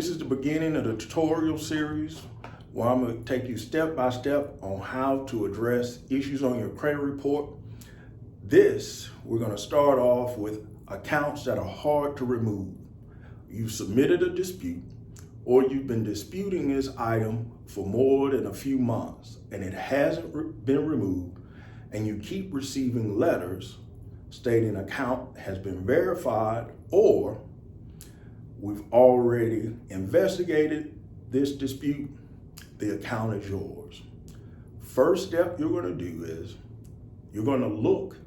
This is the beginning of the tutorial series where I'm going to take you step by step on how to address issues on your credit report. We're going to start off with accounts that are hard to remove. You've submitted a dispute or you've been disputing this item for more than a few months and it hasn't been removed, and you keep receiving letters stating account has been verified or we've already investigated this dispute, the account is yours. First step you're going to do is you're going to look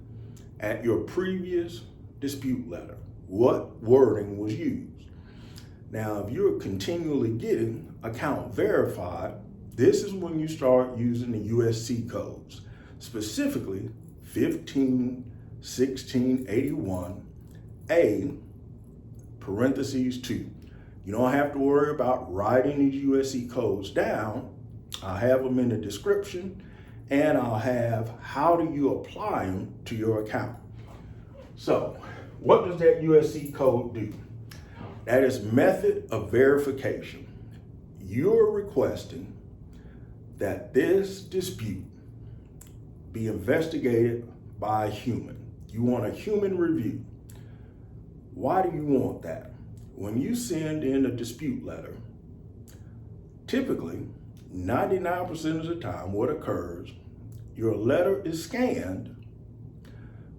at your previous dispute letter. What wording was used? Now, if you're continually getting account verified, this is when you start using the USC codes, specifically 151681A parentheses 2. You don't have to worry about writing these USC codes down. I'll have them in the description, and I'll have how do you apply them to your account. So what does that USC code do? That is method of verification. You're requesting that this dispute be investigated by a human. You want a human review. Why do you want that? When you send in a dispute letter, typically 99% of the time what occurs, your letter is scanned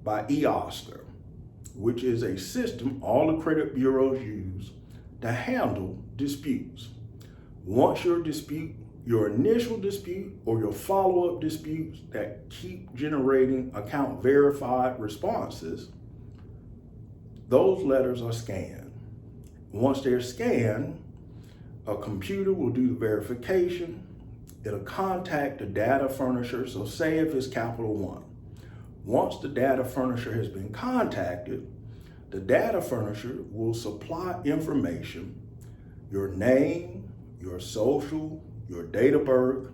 by eOscar, which is a system all the credit bureaus use to handle disputes. Once your dispute, your initial dispute or your follow-up disputes that keep generating account verified responses, those letters are scanned. Once they're scanned, a computer will do the verification. It'll contact the data furnisher. So say if it's Capital One. Once the data furnisher has been contacted, the data furnisher will supply information, your name, your social, your date of birth,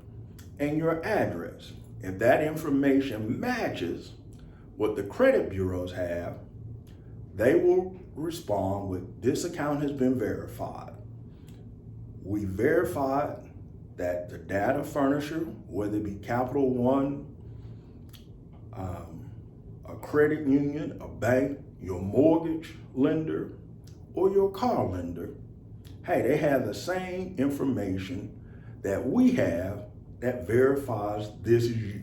and your address. If that information matches what the credit bureaus have, they will respond with, this account has been verified. We verified that the data furnisher, whether it be Capital One, a credit union, a bank, your mortgage lender, or your car lender, hey, they have the same information that we have that verifies this is you.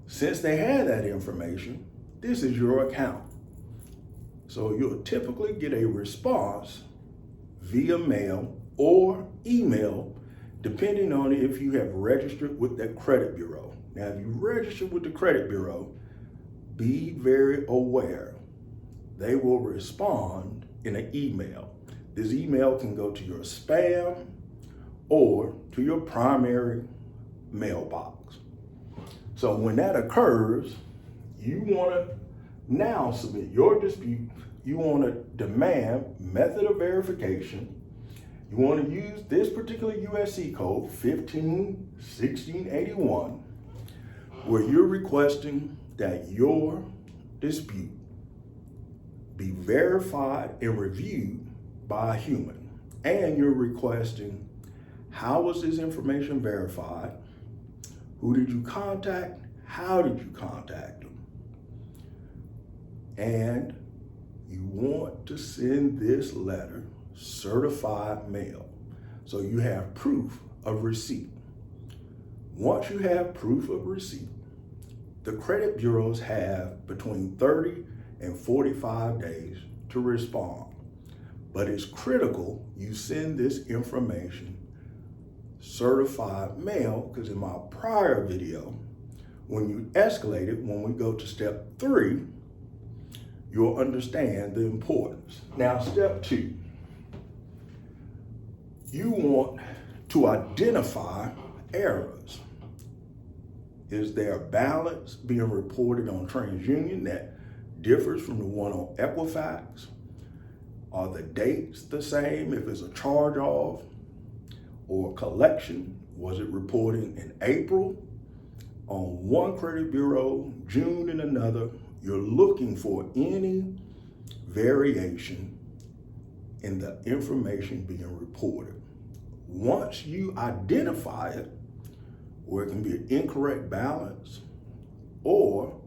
Since they have that information, this is your account. So you'll typically get a response via mail or email, depending on if you have registered with that credit bureau. Now, if you register with the credit bureau, be very aware. They will respond in an email. This email can go to your spam or to your primary mailbox. So when that occurs, you want to now submit your dispute. You want to demand method of verification. You want to use this particular USC code, 151681, where you're requesting that your dispute be verified and reviewed by a human. And you're requesting, how was this information verified? Who did you contact? How did you contact them? And you want to send this letter certified mail. So you have proof of receipt. Once you have proof of receipt, the credit bureaus have between 30 and 45 days to respond. But it's critical you send this information certified mail, because in my prior video, when you escalate it, when we go to step 3, you'll understand the importance. Now, step 2, you want to identify errors. Is there a balance being reported on TransUnion that differs from the one on Equifax? Are the dates the same if it's a charge-off or collection? Was it reporting in April on one credit bureau, June in another? You're looking for any variation in the information being reported. Once you identify it, where it can be an incorrect balance or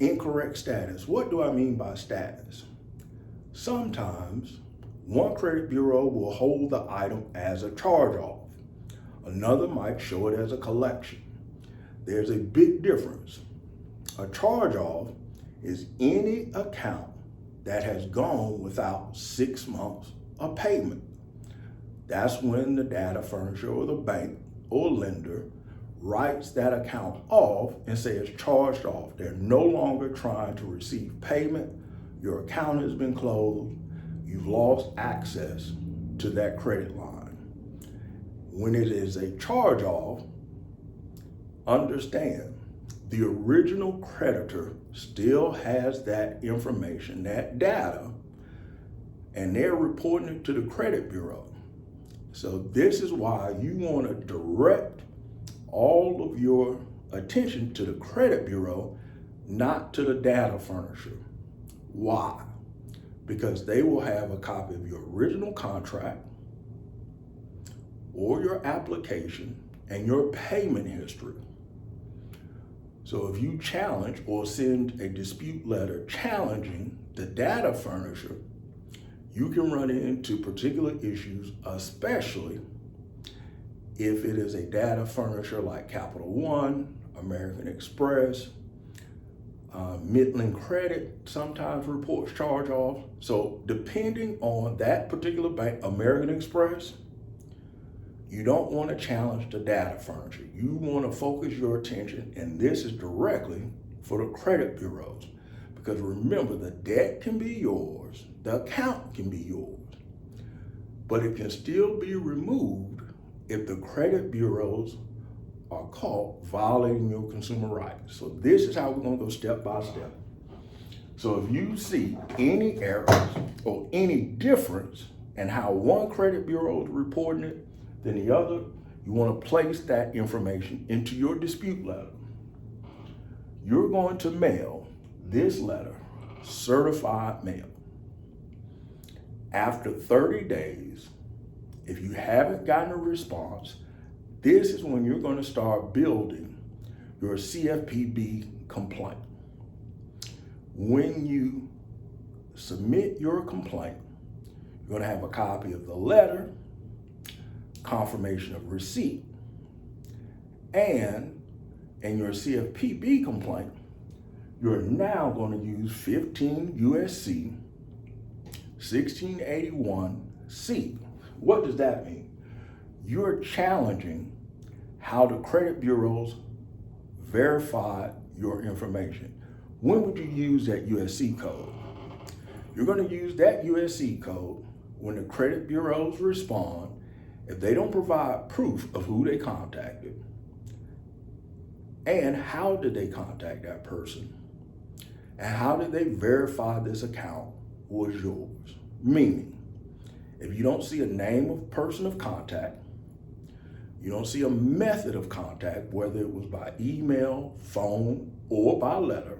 incorrect status. What do I mean by status? Sometimes one credit bureau will hold the item as a charge-off. Another might show it as a collection. There's a big difference. A charge-off is any account that has gone without 6 months of payment. That's when the data furnisher or the bank or lender writes that account off and says charged off. They're no longer trying to receive payment. Your account has been closed. You've lost access to that credit line. When it is a charge off, understand the original creditor still has that information, that data, and they're reporting it to the credit bureau. So this is why you want to direct all of your attention to the credit bureau, not to the data furnisher. Why? Because they will have a copy of your original contract or your application and your payment history. So if you challenge or send a dispute letter challenging the data furnisher, you can run into particular issues, especially if it is a data furnisher like Capital One, American Express, Midland Credit sometimes reports charge-off. So depending on that particular bank, American Express, you don't want to challenge the data furnisher. You want to focus your attention, and this is directly for the credit bureaus. Because remember, the debt can be yours, the account can be yours, but it can still be removed if the credit bureaus are caught violating your consumer rights. So this is how we're going to go step by step. So if you see any errors or any difference in how one credit bureau is reporting it than the other, you want to place that information into your dispute letter. You're going to mail this letter, certified mail. After 30 days, if you haven't gotten a response, this is when you're going to start building your CFPB complaint. When you submit your complaint, you're going to have a copy of the letter, confirmation of receipt, and in your CFPB complaint, you're now going to use 15 USC 1681C. What does that mean? You're challenging how the credit bureaus verify your information. When would you use that USC code? You're going to use that USC code when the credit bureaus respond. If they don't provide proof of who they contacted and how did they contact that person and how did they verify this account was yours. Meaning, if you don't see a name of person of contact, you don't see a method of contact, whether it was by email, phone, or by letter,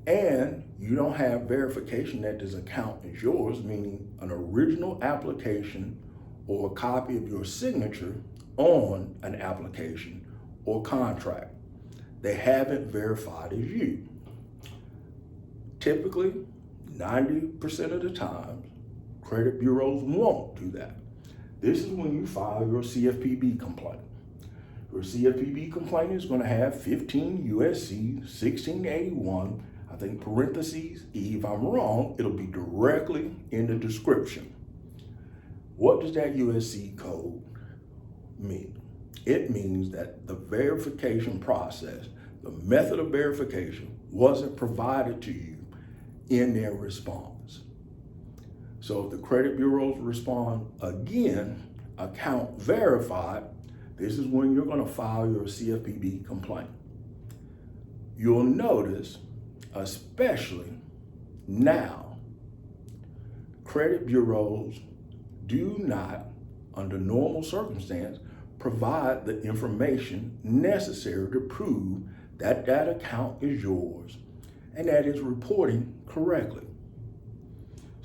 and you don't have verification that this account is yours, meaning an original application or a copy of your signature on an application or contract, they haven't verified as you. Typically, 90% of the time, credit bureaus won't do that. This is when you file your CFPB complaint. Your CFPB complaint is going to have 15 USC 1681, I think parentheses E. If I'm wrong, it'll be directly in the description. What does that USC code mean? It means that the verification process, the method of verification, wasn't provided to you in their response. So if the credit bureaus respond again, account verified, this is when you're going to file your CFPB complaint. You'll notice, especially now, credit bureaus do not, under normal circumstance, provide the information necessary to prove that that account is yours and that it's reporting correctly.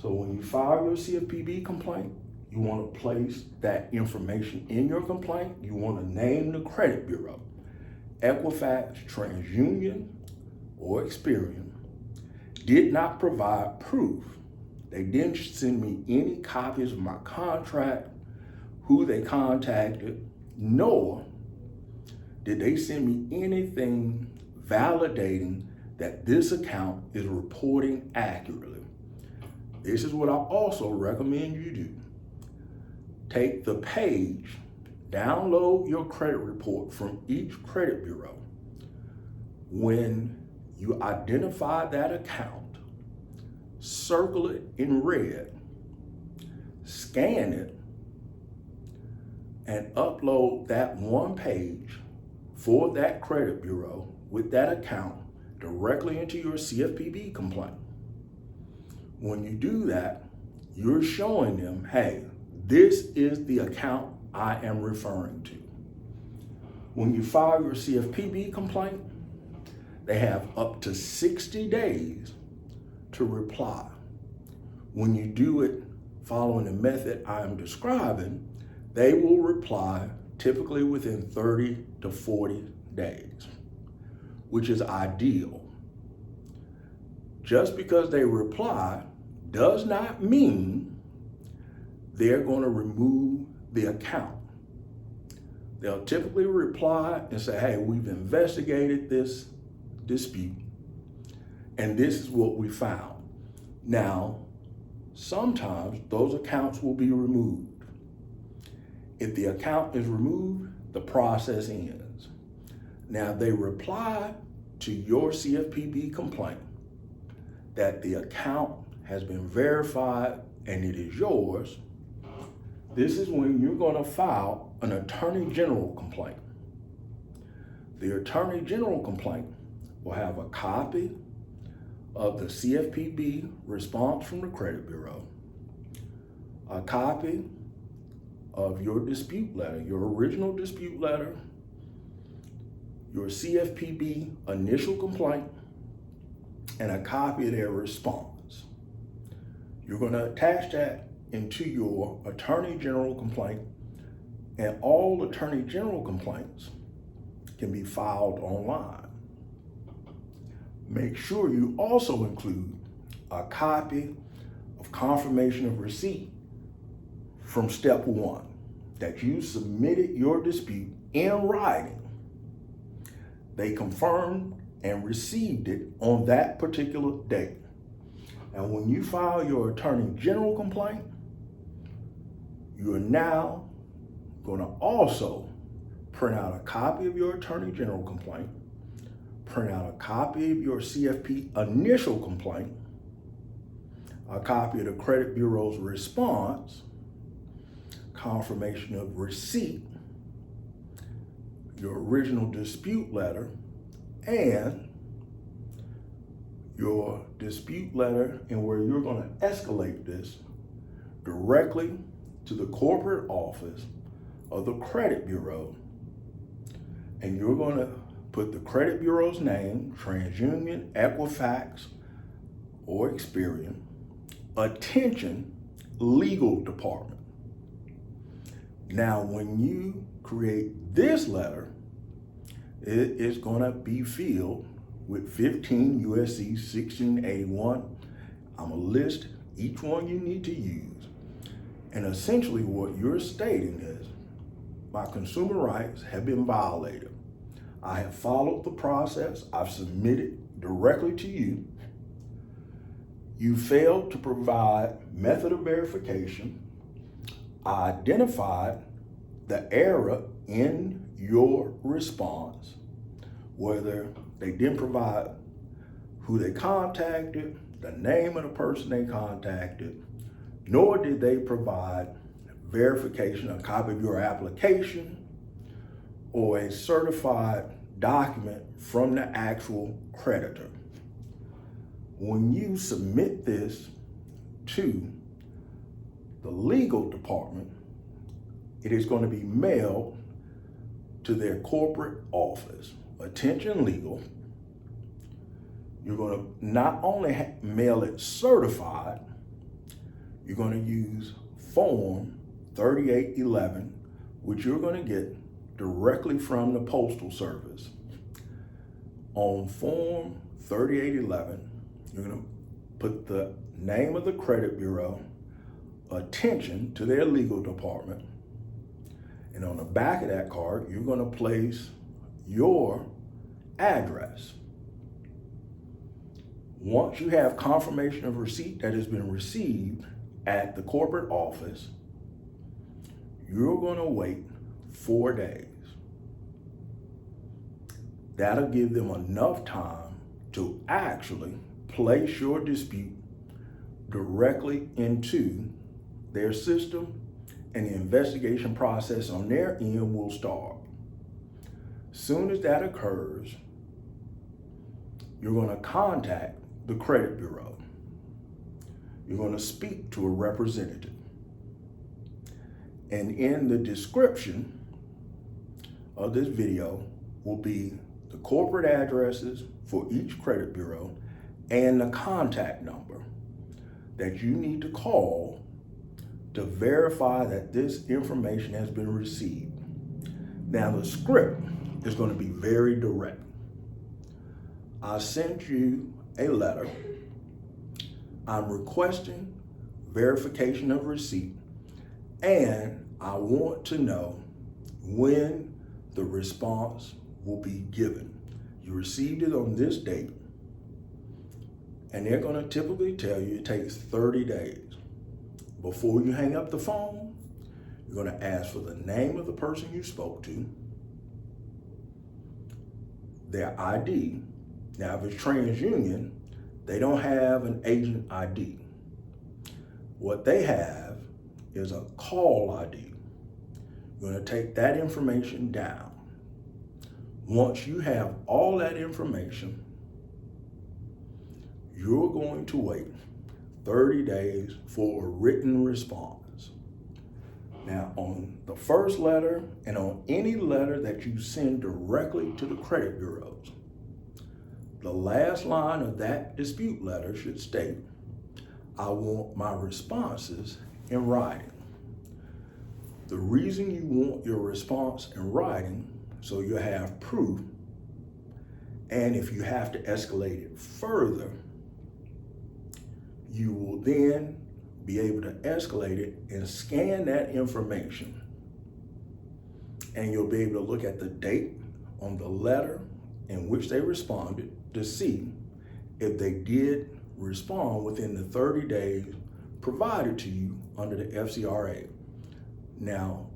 So when you file your CFPB complaint, you want to place that information in your complaint. You want to name the credit bureau, Equifax, TransUnion, or Experian. Did not provide proof. They didn't send me any copies of my contract, who they contacted, nor did they send me anything validating that this account is reporting accurately. This is what I also recommend you do. Take the page, download your credit report from each credit bureau. When you identify that account, circle it in red, scan it, and upload that one page for that credit bureau with that account directly into your CFPB complaint. When you do that, you're showing them, hey, this is the account I am referring to. When you file your CFPB complaint, they have up to 60 days to reply. When you do it following the method I am describing, they will reply typically within 30 to 40 days, which is ideal. Just because they reply does not mean they're going to remove the account. They'll typically reply and say, hey, we've investigated this dispute, and this is what we found. Now, sometimes those accounts will be removed. If the account is removed, the process ends. Now, they reply to your CFPB complaint that the account has been verified and it is yours. This is when you're going to file an Attorney General complaint. The Attorney General complaint will have a copy of the CFPB response from the credit bureau, a copy of your dispute letter, your original dispute letter, your CFPB initial complaint, and a copy of their response. You're going to attach that into your Attorney General complaint, and all Attorney General complaints can be filed online. Make sure you also include a copy of confirmation of receipt from step one, that you submitted your dispute in writing. They confirmed and received it on that particular date. And when you file your Attorney General complaint, you are now going to also print out a copy of your Attorney General complaint, print out a copy of your CFP initial complaint, a copy of the credit bureau's response, confirmation of receipt, your original dispute letter, and your dispute letter, and where you're going to escalate this directly to the corporate office of the credit bureau. And you're going to put the credit bureau's name, TransUnion, Equifax, or Experian, attention, legal department. Now, when you create this letter, it is going to be filled with 15 USC 1681. I'm going to list each one you need to use. And essentially what you're stating is, my consumer rights have been violated. I have followed the process. I've submitted directly to you. You failed to provide method of verification. I identified the error in your response, whether they didn't provide who they contacted, the name of the person they contacted, nor did they provide verification, a copy of your application, or a certified document from the actual creditor. When you submit this to the legal department, it is going to be mailed to their corporate office, Attention Legal. You're going to not only mail it certified, you're going to use Form 3811, which you're going to get directly from the Postal Service. On Form 3811, you're going to put the name of the credit bureau, attention to their legal department, and on the back of that card, you're going to place your address. Once you have confirmation of receipt that has been received at the corporate office, you're going to wait 4 days. That'll give them enough time to actually place your dispute directly into their system, and the investigation process on their end will start. Soon as that occurs, you're going to contact the credit bureau. You're going to speak to a representative. And in the description of this video will be the corporate addresses for each credit bureau and the contact number that you need to call to verify that this information has been received. Now, the script is going to be very direct. I sent you a letter. I'm requesting verification of receipt, and I want to know when the response will be given. You received it on this date, and they're going to typically tell you it takes 30 days. Before you hang up the phone, you're going to ask for the name of the person you spoke to, their ID. Now, if it's TransUnion, they don't have an agent ID. What they have is a call ID. You're going to take that information down. Once you have all that information, you're going to wait 30 days for a written response. Now, on the first letter and on any letter that you send directly to the credit bureaus, the last line of that dispute letter should state, I want my responses in writing. The reason you want your response in writing, so you have proof, and if you have to escalate it further, you will then be able to escalate it and scan that information. And you'll be able to look at the date on the letter in which they responded to see if they did respond within the 30 days provided to you under the FCRA. Now,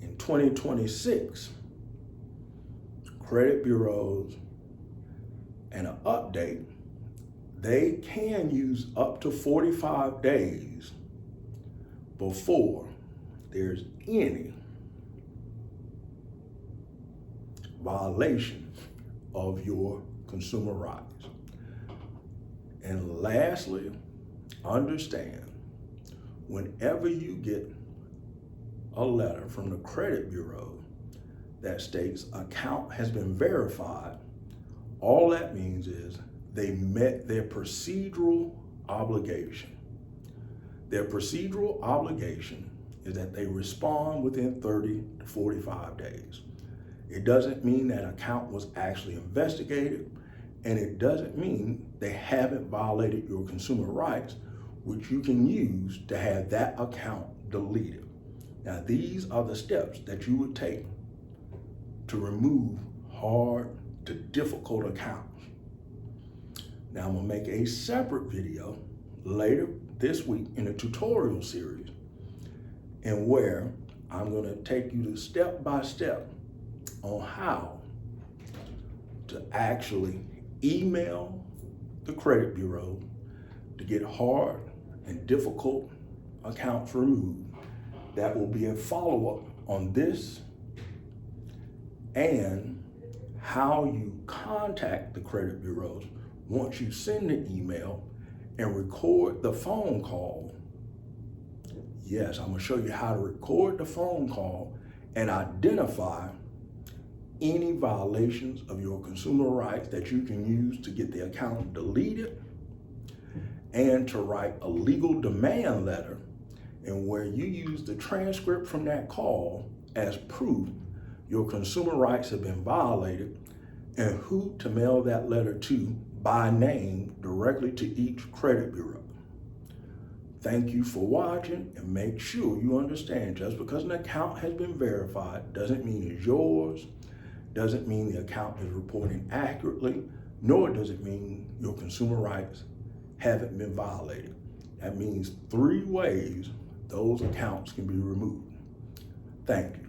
in 2026, credit bureaus and an update, they can use up to 45 days before there's any violation of your consumer rights. And lastly, understand, whenever you get a letter from the credit bureau that states account has been verified, all that means is they met their procedural obligation. Their procedural obligation is that they respond within 30 to 45 days. It doesn't mean that account was actually investigated, and it doesn't mean they haven't violated your consumer rights, which you can use to have that account deleted. Now, these are the steps that you would take to remove hard to difficult accounts. Now, I'm gonna make a separate video later this week in a tutorial series, and where I'm gonna take you to step by step on how to actually email the credit bureau to get hard and difficult accounts removed. That will be a follow-up on this, and how you contact the credit bureaus once you send the email and record the phone call. Yes, I'm gonna show you how to record the phone call and identify any violations of your consumer rights that you can use to get the account deleted, and to write a legal demand letter, and where you use the transcript from that call as proof your consumer rights have been violated, and who to mail that letter to by name directly to each credit bureau. Thank you for watching, and make sure you understand just because an account has been verified doesn't mean it's yours, doesn't mean the account is reporting accurately, nor does it mean your consumer rights haven't been violated. That means 3 ways those accounts can be removed. Thank you.